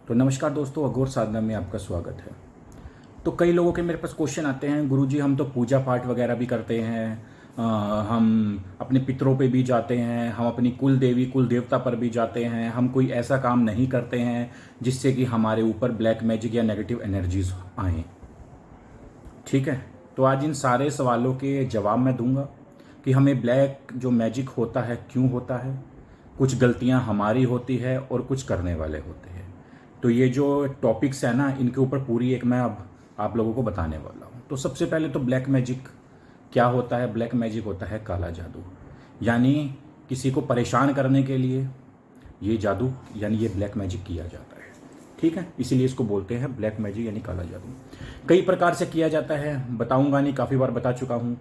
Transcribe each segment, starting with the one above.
तो नमस्कार दोस्तों, अघोर साधना में आपका स्वागत है। तो कई लोगों के मेरे पास क्वेश्चन आते हैं, गुरुजी हम तो पूजा पाठ वगैरह भी करते हैं, हम अपने पितरों पे भी जाते हैं, हम अपनी कुल देवी कुल देवता पर भी जाते हैं, हम कोई ऐसा काम नहीं करते हैं जिससे कि हमारे ऊपर ब्लैक मैजिक या नेगेटिव एनर्जीज आएँ। ठीक है, तो आज इन सारे सवालों के जवाब मैं दूंगा कि हमें ब्लैक जो मैजिक होता है क्यों होता है, कुछ गलतियां हमारी होती है और कुछ करने वाले होते हैं। तो ये जो टॉपिक्स है ना, इनके ऊपर पूरी एक मैं अब आप लोगों को बताने वाला हूँ। तो सबसे पहले तो ब्लैक मैजिक क्या होता है। ब्लैक मैजिक होता है काला जादू, यानी किसी को परेशान करने के लिए ये जादू यानी ये ब्लैक मैजिक किया जाता है। ठीक है, इसीलिए इसको बोलते हैं ब्लैक मैजिक यानी काला जादू। कई प्रकार से किया जाता है, बताऊंगा नहीं, काफ़ी बार बता चुका हूँ।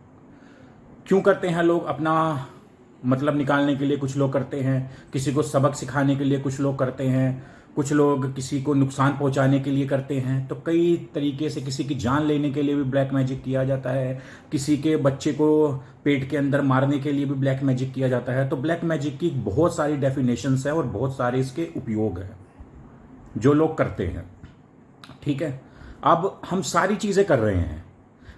क्यों करते हैं लोग? अपना मतलब निकालने के लिए कुछ लोग करते हैं, किसी को सबक सिखाने के लिए कुछ लोग करते हैं, कुछ लोग किसी को नुकसान पहुंचाने के लिए करते हैं। तो कई तरीके से किसी की जान लेने के लिए भी ब्लैक मैजिक किया जाता है, किसी के बच्चे को पेट के अंदर मारने के लिए भी ब्लैक मैजिक किया जाता है। तो ब्लैक मैजिक की बहुत सारी डेफिनेशंस है और बहुत सारे इसके उपयोग है जो लोग करते हैं। ठीक है, अब हम सारी चीज़ें कर रहे हैं,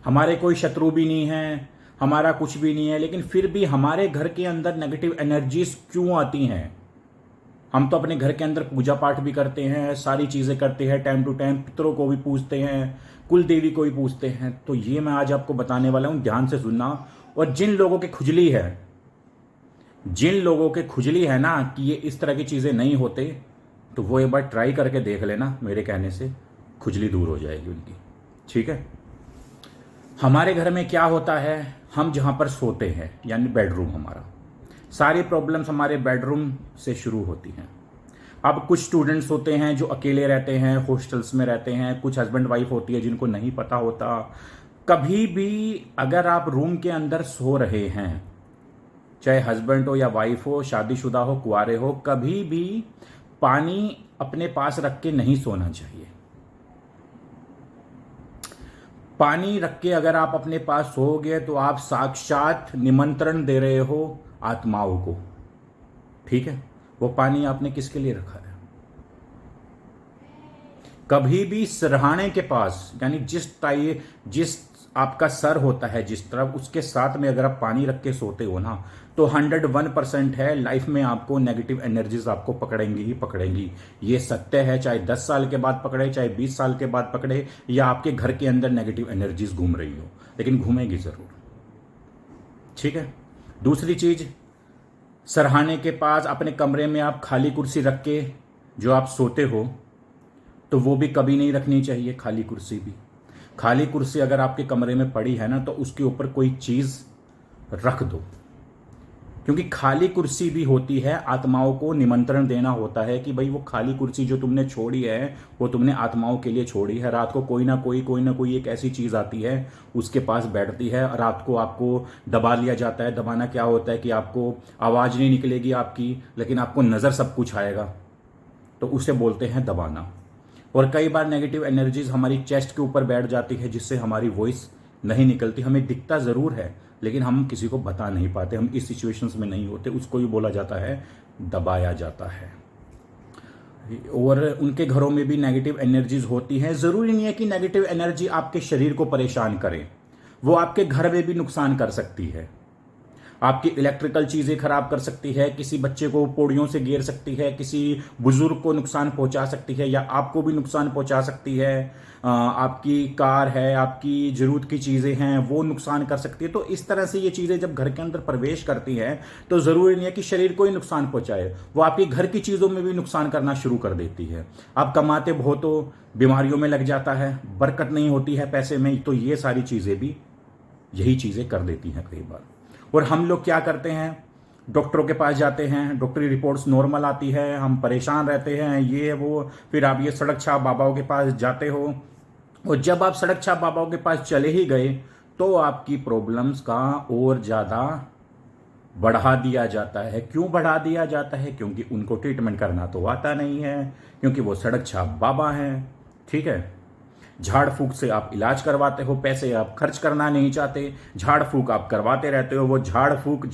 हमारे कोई शत्रु भी नहीं है, हमारा कुछ भी नहीं है, लेकिन फिर भी हमारे घर के अंदर नेगेटिव एनर्जीज क्यों आती हैं? हम तो अपने घर के अंदर पूजा पाठ भी करते हैं, सारी चीज़ें करते हैं, टाइम टू टाइम पितरों को भी पूजते हैं, कुल देवी को भी पूजते हैं। तो ये मैं आज आपको बताने वाला हूँ, ध्यान से सुनना। और जिन लोगों के खुजली है, जिन लोगों के खुजली है ना कि ये इस तरह की चीज़ें नहीं होते, तो वो एक बार ट्राई करके देख लेना, मेरे कहने से खुजली दूर हो जाएगी उनकी। ठीक है, हमारे घर में क्या होता है, हम जहाँ पर सोते हैं यानी बेडरूम, हमारा सारी प्रॉब्लम्स हमारे बेडरूम से शुरू होती हैं। अब कुछ स्टूडेंट्स होते हैं जो अकेले रहते हैं, हॉस्टल्स में रहते हैं, कुछ हस्बैंड वाइफ होती है जिनको नहीं पता होता। कभी भी अगर आप रूम के अंदर सो रहे हैं, चाहे हस्बैंड हो या वाइफ हो, शादीशुदा हो, कुंवारे हो, कभी भी पानी अपने पास रख के नहीं सोना चाहिए। पानी रख के अगर आप अपने पास सोओगे तो आप साक्षात निमंत्रण दे रहे हो आत्माओं को। ठीक है, वो पानी आपने किसके लिए रखा है? कभी भी सिरहाने के पास यानी जिस आपका सर होता है जिस तरफ, उसके साथ में अगर आप पानी रख के सोते हो ना, तो 101% है लाइफ में आपको नेगेटिव एनर्जीज आपको पकड़ेंगी ही पकड़ेंगी। ये सत्य है, चाहे 10 साल के बाद पकड़े, चाहे 20 साल के बाद पकड़े, या आपके घर के अंदर नेगेटिव एनर्जीज घूम रही हो, लेकिन घूमेगी जरूर। ठीक है, दूसरी चीज, सरहाने के पास अपने कमरे में आप खाली कुर्सी रख के जो आप सोते हो, तो वो भी कभी नहीं रखनी चाहिए। खाली कुर्सी अगर आपके कमरे में पड़ी है ना, तो उसके ऊपर कोई चीज रख दो, क्योंकि खाली कुर्सी भी होती है आत्माओं को निमंत्रण देना होता है कि भाई वो खाली कुर्सी जो तुमने छोड़ी है वो तुमने आत्माओं के लिए छोड़ी है। रात को कोई ना कोई एक ऐसी चीज आती है, उसके पास बैठती है, रात को आपको दबा लिया जाता है। दबाना क्या होता है कि आपको आवाज नहीं निकलेगी आपकी, लेकिन आपको नजर सब कुछ आएगा, तो उसे बोलते हैं दबाना। और कई बार नेगेटिव एनर्जीज हमारी चेस्ट के ऊपर बैठ जाती है, जिससे हमारी वॉइस नहीं निकलती। हमें दिखता जरूर है, लेकिन हम किसी को बता नहीं पाते, हम इस सिचुएशंस में नहीं होते, उसको भी बोला जाता है दबाया जाता है। और उनके घरों में भी नेगेटिव एनर्जीज होती हैं। जरूरी नहीं है कि नेगेटिव एनर्जी आपके शरीर को परेशान करे, वो आपके घर में भी नुकसान कर सकती है। आपकी इलेक्ट्रिकल चीजें खराब कर सकती है, किसी बच्चे को पौड़ियों से गिर सकती है, किसी बुजुर्ग को नुकसान पहुंचा सकती है, या आपको भी नुकसान पहुंचा सकती है। आपकी कार है, आपकी जरूरत की चीजें हैं, वो नुकसान कर सकती है। तो इस तरह से ये चीजें जब घर के अंदर प्रवेश करती हैं, तो जरूरी नहीं है कि शरीर को ही नुकसान पहुंचाए, वो आपके घर की चीजों में भी नुकसान करना शुरू कर देती है। आप कमाते बहुत हो, बीमारियों में लग जाता है, बरकत नहीं होती है पैसे में, तो ये सारी चीजें भी यही चीजें कर देती हैं कई बार। और हम लोग क्या करते हैं, डॉक्टरों के पास जाते हैं, डॉक्टरी रिपोर्ट्स नॉर्मल आती है, हम परेशान रहते हैं, ये वो, फिर आप ये सड़क छाप बाबाओं के पास जाते हो, और जब आप सड़क छाप बाबाओं के पास चले ही गए, तो आपकी प्रॉब्लम्स का और ज़्यादा बढ़ा दिया जाता है। क्यों बढ़ा दिया जाता है? क्योंकि उनको ट्रीटमेंट करना तो आता नहीं है, क्योंकि वो सड़क छाप बाबा हैं। ठीक है, झाड़ फूक से आप इलाज करवाते हो, पैसे आप खर्च करना नहीं चाहते, झाड़ फूक आप करवाते रहते हो। वो झाड़ फूक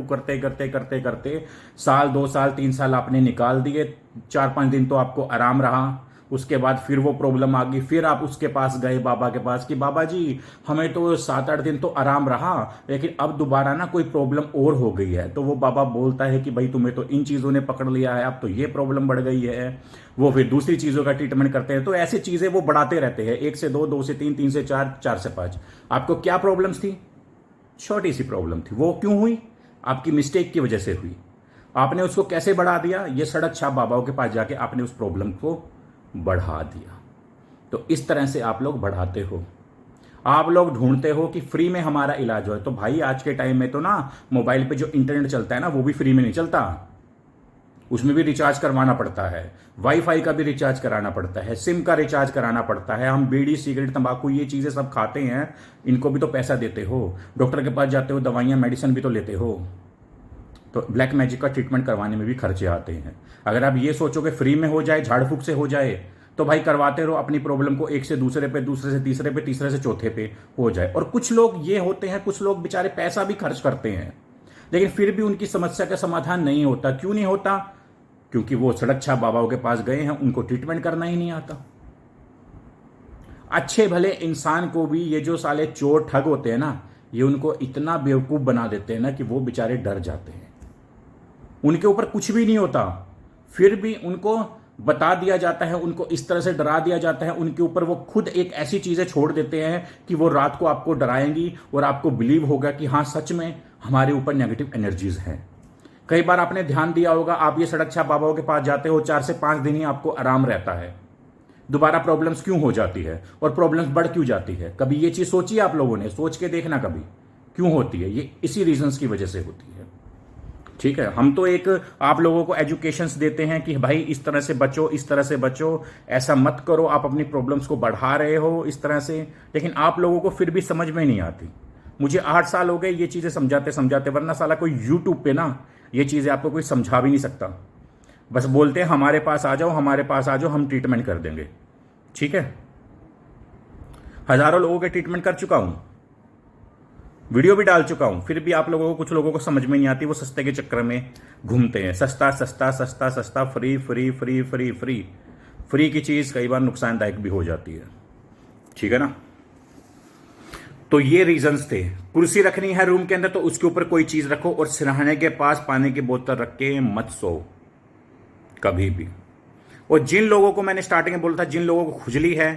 करते करते करते करते साल 2 साल 3 साल आपने निकाल दिए, 4-5 दिन तो आपको आराम रहा, उसके बाद फिर वो प्रॉब्लम आ गई, फिर आप उसके पास गए बाबा के पास कि बाबा जी हमें तो 7-8 दिन तो आराम रहा, लेकिन अब दोबारा ना कोई प्रॉब्लम और हो गई है। तो वो बाबा बोलता है कि भाई तुम्हें तो इन चीज़ों ने पकड़ लिया है, अब तो ये प्रॉब्लम बढ़ गई है। वो फिर दूसरी चीज़ों का ट्रीटमेंट करते हैं। तो ऐसी चीज़ें वो बढ़ाते रहते हैं, 1 से 2, 2 से 3, 3 से 4, 4 से 5। आपको क्या प्रॉब्लम्स थी? छोटी सी प्रॉब्लम थी। वो क्यों हुई? आपकी मिस्टेक की वजह से हुई। आपने उसको कैसे बढ़ा दिया? ये सड़क छाप बाबाओं के पास जाके आपने उस प्रॉब्लम को बढ़ा दिया। तो इस तरह से आप लोग बढ़ाते हो। आप लोग ढूंढते हो कि फ्री में हमारा इलाज हो। तो भाई आज के टाइम में तो ना मोबाइल पे जो इंटरनेट चलता है ना वो भी फ्री में नहीं चलता, उसमें भी रिचार्ज करवाना पड़ता है। वाईफाई का भी रिचार्ज कराना पड़ता है, सिम का रिचार्ज कराना पड़ता है। हम बीड़ी, सिगरेट, तंबाकू ये चीजें सब खाते हैं, इनको भी तो पैसा देते हो। डॉक्टर के पास जाते हो, दवाइयां मेडिसिन भी तो लेते हो। तो ब्लैक मैजिक का ट्रीटमेंट करवाने में भी खर्चे आते हैं। अगर आप ये सोचोगे फ्री में हो जाए, झाड़ फूक से हो जाए, तो भाई करवाते रहो अपनी प्रॉब्लम को, एक से दूसरे पे, दूसरे से तीसरे पे, तीसरे से चौथे पे हो जाए। और कुछ लोग ये होते हैं, कुछ लोग बेचारे पैसा भी खर्च करते हैं लेकिन फिर भी उनकी समस्या का समाधान नहीं होता। क्यों नहीं होता? क्योंकि वो सड़क छाप बाबाओं के पास गए हैं, उनको ट्रीटमेंट करना ही नहीं आता। अच्छे भले इंसान को भी ये जो साले चोर ठग होते हैं ना, ये उनको इतना बेवकूफ बना देते हैं ना कि वो बेचारे डर जाते हैं। उनके ऊपर कुछ भी नहीं होता, फिर भी उनको बता दिया जाता है, उनको इस तरह से डरा दिया जाता है, उनके ऊपर वो खुद एक ऐसी चीजें छोड़ देते हैं कि वो रात को आपको डराएंगी और आपको बिलीव होगा कि हाँ सच में हमारे ऊपर नेगेटिव एनर्जीज हैं। कई बार आपने ध्यान दिया होगा, आप ये सड़क छाप बाबाओं के पास जाते हो, 4 से 5 दिन ही आपको आराम रहता है, दोबारा प्रॉब्लम्स क्यों हो जाती है और प्रॉब्लम्स बढ़ क्यों जाती है? कभी ये चीज सोची आप लोगों ने? सोच के देखना कभी क्यों होती है। ये इसी रीजंस की वजह से होती है। ठीक है, हम तो एक आप लोगों को एजुकेशंस देते हैं कि भाई इस तरह से बचो, इस तरह से बचो, ऐसा मत करो, आप अपनी प्रॉब्लम्स को बढ़ा रहे हो इस तरह से, लेकिन आप लोगों को फिर भी समझ में नहीं आती। मुझे 8 साल हो गए ये चीजें समझाते समझाते, वरना साला कोई यूट्यूब पे ना ये चीजें आपको कोई समझा भी नहीं सकता। बस बोलते हैं हमारे पास आ जाओ, हमारे पास आ जाओ, हम ट्रीटमेंट कर देंगे। ठीक है, हजारों लोगों के ट्रीटमेंट कर चुका हूं, वीडियो भी डाल चुका हूं, फिर भी आप लोगों को, कुछ लोगों को समझ में नहीं आती। वो सस्ते के चक्कर में घूमते हैं, सस्ता सस्ता सस्ता सस्ता, free free free free free. Free की चीज कई बार नुकसानदायक भी हो जाती है। ठीक है ना? तो ये रीजंस थे। कुर्सी रखनी है रूम के अंदर तो उसके ऊपर कोई चीज रखो, और सिरहाने के पास पानी की बोतल रख के मत सो कभी भी। और जिन लोगों को मैंने स्टार्टिंग में बोला था, जिन लोगों को खुजली है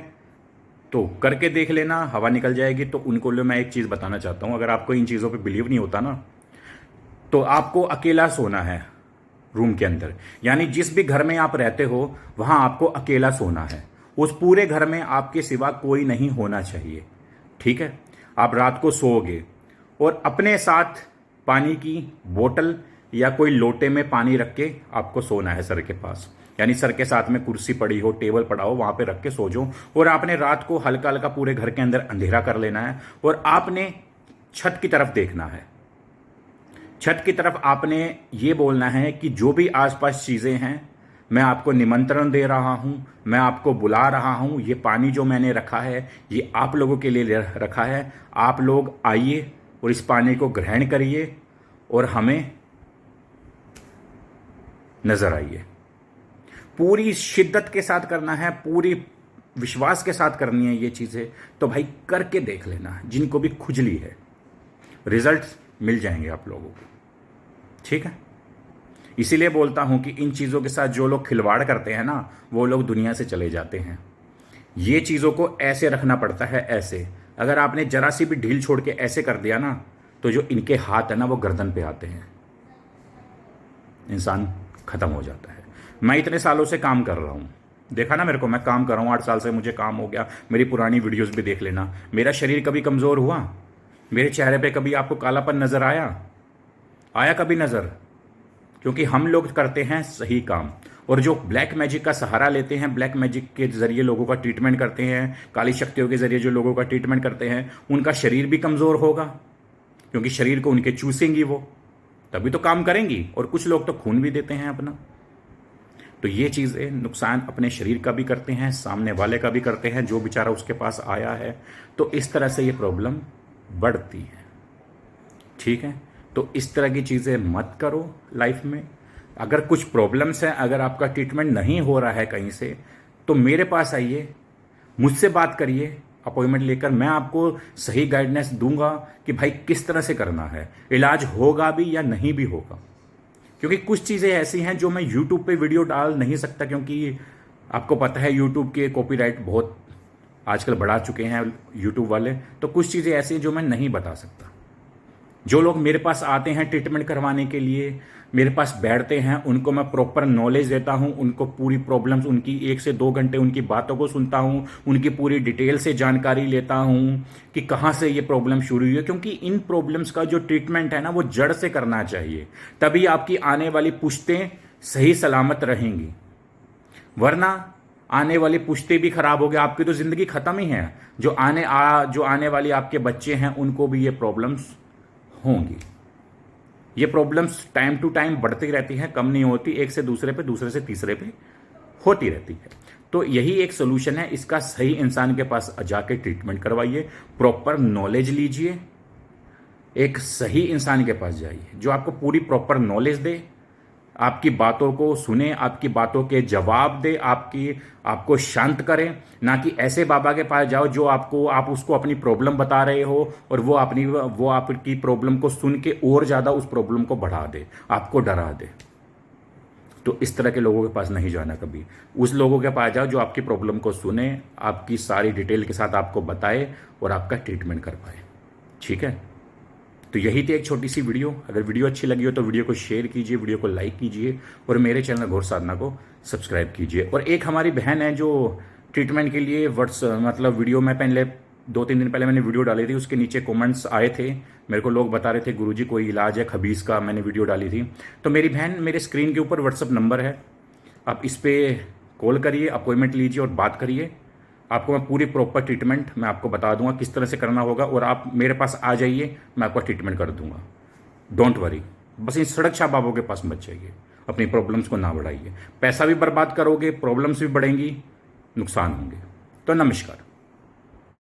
तो करके देख लेना, हवा निकल जाएगी। तो उनको लिए मैं एक चीज बताना चाहता हूं, अगर आपको इन चीजों पे बिलीव नहीं होता ना, तो आपको अकेला सोना है रूम के अंदर। यानी जिस भी घर में आप रहते हो वहां आपको अकेला सोना है। उस पूरे घर में आपके सिवा कोई नहीं होना चाहिए। ठीक है? आप रात को सोओगे और अपने साथ पानी की बोतल या कोई लोटे में पानी रख के आपको सोना है सर के पास। यानी सर के साथ में कुर्सी पड़ी हो, टेबल पड़ा हो, वहां पे रख के सो जाओ। और आपने रात को हल्का हल्का पूरे घर के अंदर अंधेरा कर लेना है और आपने छत की तरफ देखना है। छत की तरफ आपने ये बोलना है कि जो भी आसपास चीजें हैं, मैं आपको निमंत्रण दे रहा हूं, मैं आपको बुला रहा हूं। ये पानी जो मैंने रखा है ये आप लोगों के लिए रखा है। आप लोग आइए और इस पानी को ग्रहण करिए और हमें नजर आइए। पूरी शिद्दत के साथ करना है, पूरी विश्वास के साथ करनी है ये चीजें। तो भाई करके देख लेना, जिनको भी खुजली है, रिजल्ट मिल जाएंगे आप लोगों को। ठीक है? इसीलिए बोलता हूं कि इन चीजों के साथ जो लोग खिलवाड़ करते हैं ना, वो लोग दुनिया से चले जाते हैं। ये चीजों को ऐसे रखना पड़ता है, ऐसे। अगर आपने जरा सी भी ढील छोड़ के ऐसे कर दिया ना, तो जो इनके हाथ है ना वो गर्दन पे आते हैं, इंसान खत्म हो जाता है। मैं इतने सालों से काम कर रहा हूं, देखा ना मेरे को, मैं काम कर रहा हूं 8 साल से, मुझे काम हो गया। मेरी पुरानी वीडियोस भी देख लेना। मेरा शरीर कभी कमजोर हुआ? मेरे चेहरे पे कभी आपको कालापन नजर आया कभी नजर? क्योंकि हम लोग करते हैं सही काम। और जो ब्लैक मैजिक का सहारा लेते हैं, ब्लैक मैजिक के जरिए लोगों का ट्रीटमेंट करते हैं, काली शक्तियों के जरिए जो लोगों का ट्रीटमेंट करते हैं, उनका शरीर भी कमजोर होगा, क्योंकि शरीर को उनके चूसेंगी वो, तभी तो काम करेंगी। और कुछ लोग तो खून भी देते हैं अपना। तो ये चीजें नुकसान अपने शरीर का भी करते हैं, सामने वाले का भी करते हैं जो बेचारा उसके पास आया है। तो इस तरह से ये प्रॉब्लम बढ़ती है। ठीक है? तो इस तरह की चीजें मत करो लाइफ में। अगर कुछ प्रॉब्लम्स हैं, अगर आपका ट्रीटमेंट नहीं हो रहा है कहीं से, तो मेरे पास आइए, मुझसे बात करिए अपॉइंटमेंट लेकर। मैं आपको सही गाइडेंस दूंगा कि भाई किस तरह से करना है, इलाज होगा भी या नहीं भी होगा। क्योंकि कुछ चीज़ें ऐसी हैं जो मैं यूट्यूब पे वीडियो डाल नहीं सकता, क्योंकि आपको पता है यूट्यूब के कॉपीराइट बहुत आजकल बढ़ा चुके हैं यूट्यूब वाले। तो कुछ चीज़ें ऐसी हैं जो मैं नहीं बता सकता। जो लोग मेरे पास आते हैं ट्रीटमेंट करवाने के लिए, मेरे पास बैठते हैं, उनको मैं प्रॉपर नॉलेज देता हूं, उनको पूरी प्रॉब्लम्स उनकी 1 से 2 घंटे उनकी बातों को सुनता हूं, उनकी पूरी डिटेल से जानकारी लेता हूं कि कहां से ये प्रॉब्लम शुरू हुई है। क्योंकि इन प्रॉब्लम्स का जो ट्रीटमेंट है ना, वो जड़ से करना चाहिए, तभी आपकी आने वाली पुश्तें सही सलामत रहेंगी। वरना आने वाली पुश्तें भी खराब हो गई, आपकी तो जिंदगी खत्म ही है। जो आने वाली आपके बच्चे हैं उनको भी ये प्रॉब्लम्स होंगी। ये प्रॉब्लम्स टाइम टू टाइम बढ़ती रहती हैं, कम नहीं होती, एक से दूसरे पे, दूसरे से तीसरे पे होती रहती है। तो यही एक सोल्यूशन है, इसका सही इंसान के पास जाके ट्रीटमेंट करवाइए, प्रॉपर नॉलेज लीजिए, एक सही इंसान के पास जाइए जो आपको पूरी प्रॉपर नॉलेज दे, आपकी बातों को सुने, आपकी बातों के जवाब दे, आपको शांत करें। ना कि ऐसे बाबा के पास जाओ जो आप उसको अपनी प्रॉब्लम बता रहे हो और वो आपकी प्रॉब्लम को सुन के और ज़्यादा उस प्रॉब्लम को बढ़ा दे, आपको डरा दे। तो इस तरह के लोगों के पास नहीं जाना कभी। उस लोगों के पास जाओ जो आपकी प्रॉब्लम को सुने, आपकी सारी डिटेल के साथ आपको बताए और आपका ट्रीटमेंट कर पाए। ठीक है, तो यही थी एक छोटी सी वीडियो। अगर वीडियो अच्छी लगी हो तो वीडियो को शेयर कीजिए, वीडियो को लाइक कीजिए और मेरे चैनल घोर साधना को सब्सक्राइब कीजिए। और एक हमारी बहन है जो ट्रीटमेंट के लिए मतलब वीडियो में पहले 2-3 दिन पहले मैंने वीडियो डाली थी, उसके नीचे कमेंट्स आए थे, मेरे को लोग बता रहे थे गुरुजी कोई इलाज है खबीज का, मैंने वीडियो डाली थी। तो मेरी बहन, मेरे स्क्रीन के ऊपर व्हाट्सअप नंबर है, आप इस पर कॉल करिए, अपॉइंटमेंट लीजिए और बात करिए। आपको मैं पूरी प्रॉपर ट्रीटमेंट मैं आपको बता दूंगा किस तरह से करना होगा, और आप मेरे पास आ जाइए, मैं आपका ट्रीटमेंट कर दूंगा। डोंट वरी, बस इन सड़क छाप बाबों के पास मत जाइए, अपनी प्रॉब्लम्स को ना बढ़ाइए। पैसा भी बर्बाद करोगे, प्रॉब्लम्स भी बढ़ेंगी, नुकसान होंगे। तो नमस्कार।